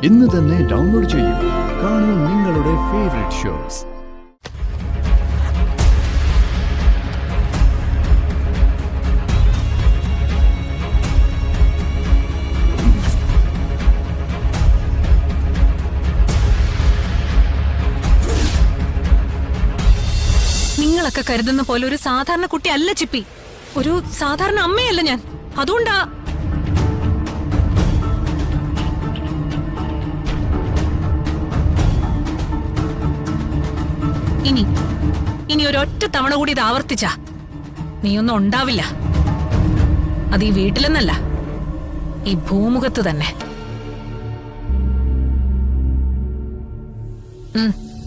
ഇന്ന് തന്നെ ഡൗൺലോഡ് ചെയ്യൂ. കാണൂ നിങ്ങളുടെ ഫേവറേറ്റ് ഷോസ്. നിങ്ങളൊക്കെ കരുതുന്ന പോലെ ഒരു സാധാരണ കുട്ടി അല്ല ചിപ്പി. ഒരു സാധാരണ അമ്മയല്ല ഞാൻ. അതുകൊണ്ടാ ഇനി ഒരൊറ്റ തവണ കൂടി ഇത് ആവർത്തിച്ച നീയൊന്നും ഉണ്ടാവില്ല. അത് ഈ വീട്ടിലെന്നല്ല, ഈ ഭൂമുഖത്ത് തന്നെ.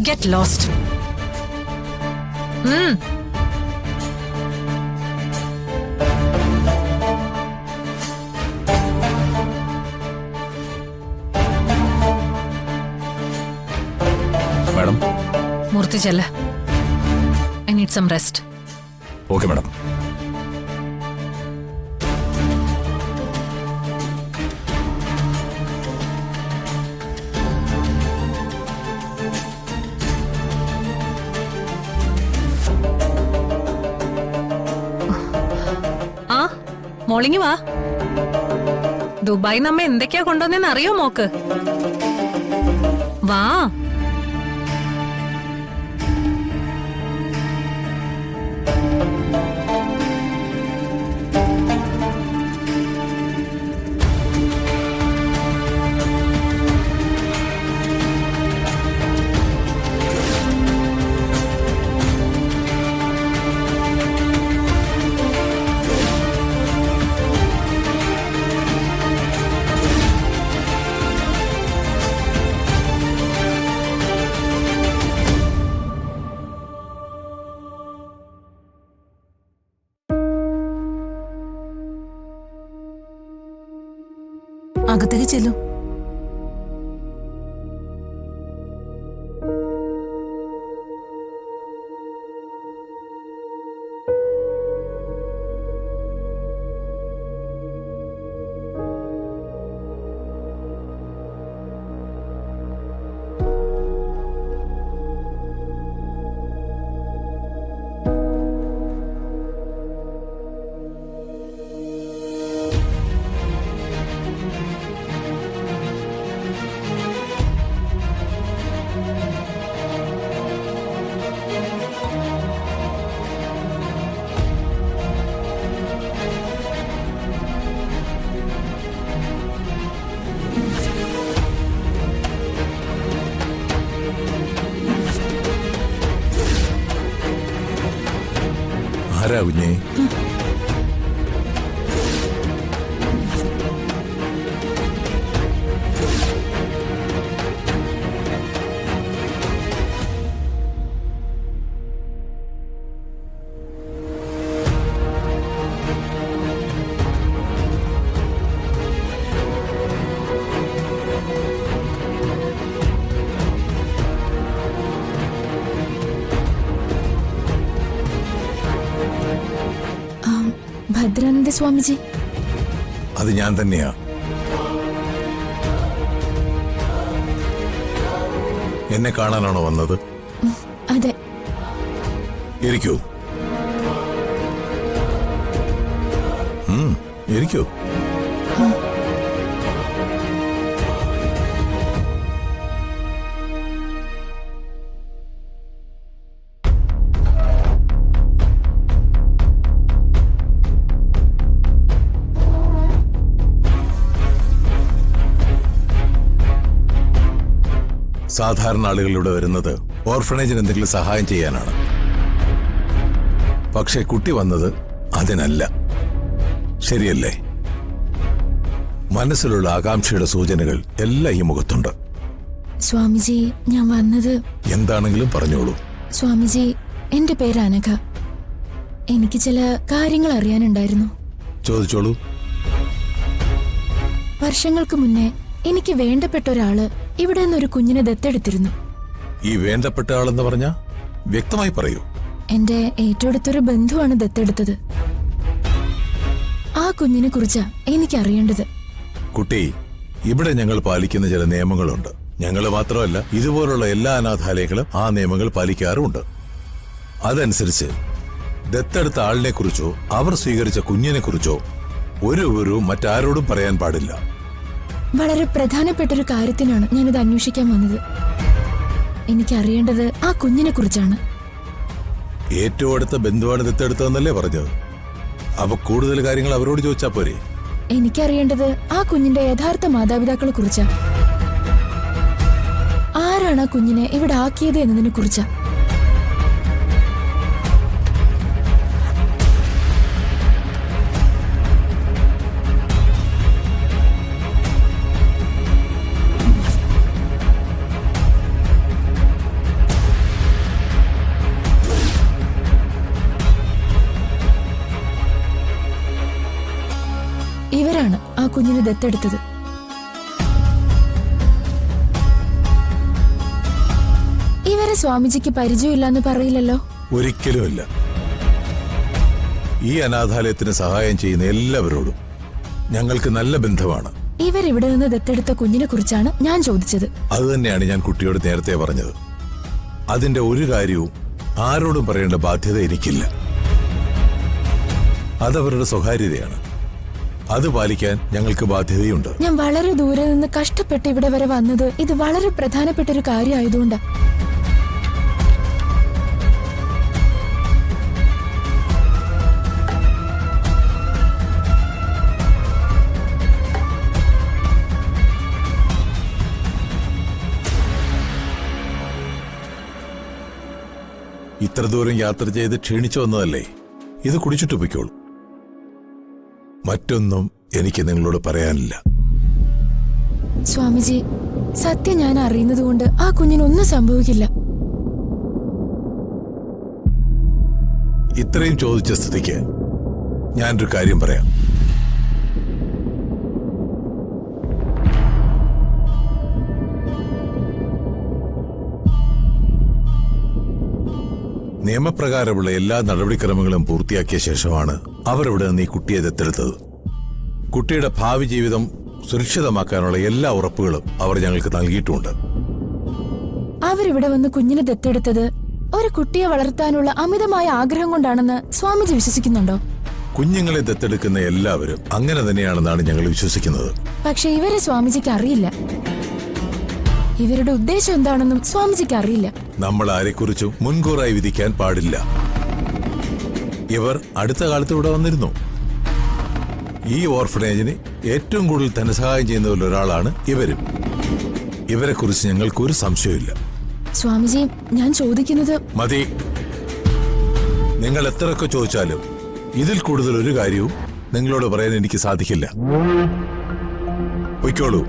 Get lost. മാഡം, മൂർത്തി ചെല്ല. I need some rest. Okay madam. ആ മോളിങ്ങി വാ. ദുബായ് നമ്മ എന്തൊക്കെയാ കൊണ്ടുവന്നെന്ന് അറിയോ മോക്ക്? വാ. അകത്തേക്ക് ചെല്ലു. ആരാ കുഞ്ഞേ? ഭദ്രാനന്ദ സ്വാമിജി. അത് ഞാൻ തന്നെയാ. എന്നെ കാണാനാണോ വന്നത്? അതെ. ഇരിക്കൂ. ഇരിക്കൂ. സാധാരണ ആളുകൾ ഇവിടെ വരുന്നത് ഓർഫണേജിന് എന്തെങ്കിലും സഹായം ചെയ്യാനാണ്. പക്ഷേ കുട്ടി വന്നത് അതിനല്ല. ശരിയല്ലേ? മനസ്സിലുള്ള ആകാംക്ഷയുടെ സൂചനകൾ എല്ലാം ഈ മുഖത്തുണ്ട്. സ്വാമിജി, ഞാൻ വന്നത്... എന്താണെങ്കിലും പറഞ്ഞോളൂ. സ്വാമിജി, എന്റെ പേര് അനഘ. എനിക്ക് ചില കാര്യങ്ങൾ അറിയാനുണ്ടായിരുന്നു. ചോദിച്ചോളൂ. വർഷങ്ങൾക്ക് മുന്നേ എനിക്ക് വേണ്ടപ്പെട്ട ഒരാള് ഇവിടെ നിന്നൊരു കുഞ്ഞിനെ ദത്തെടുത്തിരുന്നു. ഈ വേണ്ടപ്പെട്ട ആളെന്ന് പറഞ്ഞ വ്യക്തമായി പറയൂ. എന്റെ ഏറ്റവും അടുത്തൊരു ബന്ധുവാണ് ദത്തെടുത്തത്. ആ കുഞ്ഞിനെ കുറിച്ചാ എനിക്കറിയേണ്ടത്. കുട്ടി, ഇവിടെ ഞങ്ങൾ പാലിക്കുന്ന ചില നിയമങ്ങളുണ്ട്. ഞങ്ങൾ മാത്രമല്ല, ഇതുപോലുള്ള എല്ലാ അനാഥാലയങ്ങളും ആ നിയമങ്ങൾ പാലിക്കാറുമുണ്ട്. അതനുസരിച്ച് ദത്തെടുത്ത ആളിനെ കുറിച്ചോ അവർ സ്വീകരിച്ച കുഞ്ഞിനെ കുറിച്ചോ ഒരു വിവരവും മറ്റാരോടും പറയാൻ പാടില്ല. വളരെ പ്രധാനപ്പെട്ടൊരു കാര്യത്തിനാണ് ഞാനിത് അന്വേഷിക്കാൻ വന്നത്. എനിക്കറിയേണ്ടത് ആ കുഞ്ഞിനെ കുറിച്ചാണ്. ഏറ്റവും അടുത്ത ബന്ധുവാണ് ദത്തെടുത്തതെന്നല്ലേ പറഞ്ഞത്? അപ്പൊ കൂടുതൽ കാര്യങ്ങൾ അവരോട് ചോദിച്ചാ പോരെ? എനിക്കറിയേണ്ടത് ആ കുഞ്ഞിന്റെ യഥാർത്ഥ മാതാപിതാക്കളെ കുറിച്ചാ. ആരാണ് ആ കുഞ്ഞിനെ ഇവിടെ ആക്കിയത് എന്നതിനെ കുറിച്ചാ. ഇവരാണ് ആ കുഞ്ഞിനെ ദത്തെടുത്തത്. ഇവരെ സ്വാമിജിക്ക് പരിചയമില്ലെന്ന് പറയില്ലല്ലോ? ഒരിക്കലുമില്ല. ഈ അനാഥാലയത്തിന് സഹായം ചെയ്യുന്ന എല്ലാവരോടും ഞങ്ങൾക്ക് നല്ല ബന്ധമാണ്. ഇവരിവിടെ നിന്ന് ദത്തെടുത്ത കുഞ്ഞിനെ കുറിച്ചാണ് ഞാൻ ചോദിച്ചത്. അത് തന്നെയാണ് ഞാൻ കുട്ടിയോട് നേരത്തെ പറഞ്ഞത്. അതിന്റെ ഒരു കാര്യവും ആരോടും പറയേണ്ട ബാധ്യത എനിക്കില്ല. അതവരുടെ സ്വകാര്യതയാണ്. അത് പാലിക്കാൻ ഞങ്ങൾക്ക് ബാധ്യതയുണ്ട്. ഞാൻ വളരെ ദൂരെ നിന്ന് കഷ്ടപ്പെട്ട് ഇവിടെ വരെ വന്നത് ഇത് വളരെ പ്രധാനപ്പെട്ട ഒരു കാര്യമായതുകൊണ്ടാ. ഇത്ര ദൂരം യാത്ര ചെയ്ത് ക്ഷീണിച്ചു വന്നതല്ലേ? ഇത് കുടിച്ചിട്ട് പൊയ്ക്കോളൂ. മറ്റൊന്നും എനിക്ക് നിങ്ങളോട് പറയാനില്ല. സ്വാമിജി, സത്യം ഞാൻ അറിയുന്നതുകൊണ്ട് ആ കുഞ്ഞിനൊന്നും സംഭവിക്കില്ല. ഇത്രയും ചോദിച്ച സ്ഥിതിക്ക് ഞാനൊരു കാര്യം പറയാം. നിയമപ്രകാരമുള്ള എല്ലാ നടപടിക്രമങ്ങളും പൂർത്തിയാക്കിയ ശേഷമാണ് അവർ ഇവിടെ നിന്ന് ഈ കുട്ടിയെ ദത്തെടുത്തത്. കുട്ടിയുടെ ഭാവി ജീവിതം സുരക്ഷിതമാക്കാനുള്ള എല്ലാ ഉറപ്പുകളും അവർ ഞങ്ങൾക്ക് നൽകിയിട്ടുമുണ്ട്. അവരിവിടെ വന്ന് കുഞ്ഞിനെ ദത്തെടുത്തത് ഒരു കുട്ടിയെ വളർത്താനുള്ള അമിതമായ ആഗ്രഹം കൊണ്ടാണെന്ന് സ്വാമിജി വിശ്വസിക്കുന്നുണ്ടോ? കുഞ്ഞുങ്ങളെ ദത്തെടുക്കുന്ന എല്ലാവരും അങ്ങനെ തന്നെയാണെന്നാണ് ഞങ്ങൾ വിശ്വസിക്കുന്നത്. പക്ഷെ ഇവരെ സ്വാമിജിക്ക് അറിയില്ല. ഇവരുടെ ഉദ്ദേശം എന്താണെന്നും സ്വാമിജിക്ക് അറിയില്ല. നമ്മൾ ആരെക്കുറിച്ചും മുൻകൂറായി വിധിക്കാൻ പാടില്ല. ഇവർ അടുത്ത കാലത്ത് ഇവിടെ വന്നിരുന്നു. ഈ ഓർഫനേജിന് ഏറ്റവും കൂടുതൽ ധനസഹായം ചെയ്യുന്നവരിൽ ഒരാളാണ് ഇവരും. ഇവരെക്കുറിച്ച് ഞങ്ങൾക്കൊരു സംശയമില്ല. സ്വാമിജി, ഞാൻ ചോദിക്കുന്നത്... മതി. നിങ്ങൾ എത്രയൊക്കെ ചോദിച്ചാലും ഇതിൽ കൂടുതൽ ഒരു കാര്യവും നിങ്ങളോട് പറയാൻ എനിക്ക് സാധിക്കില്ല. പൊയ്ക്കോളൂ.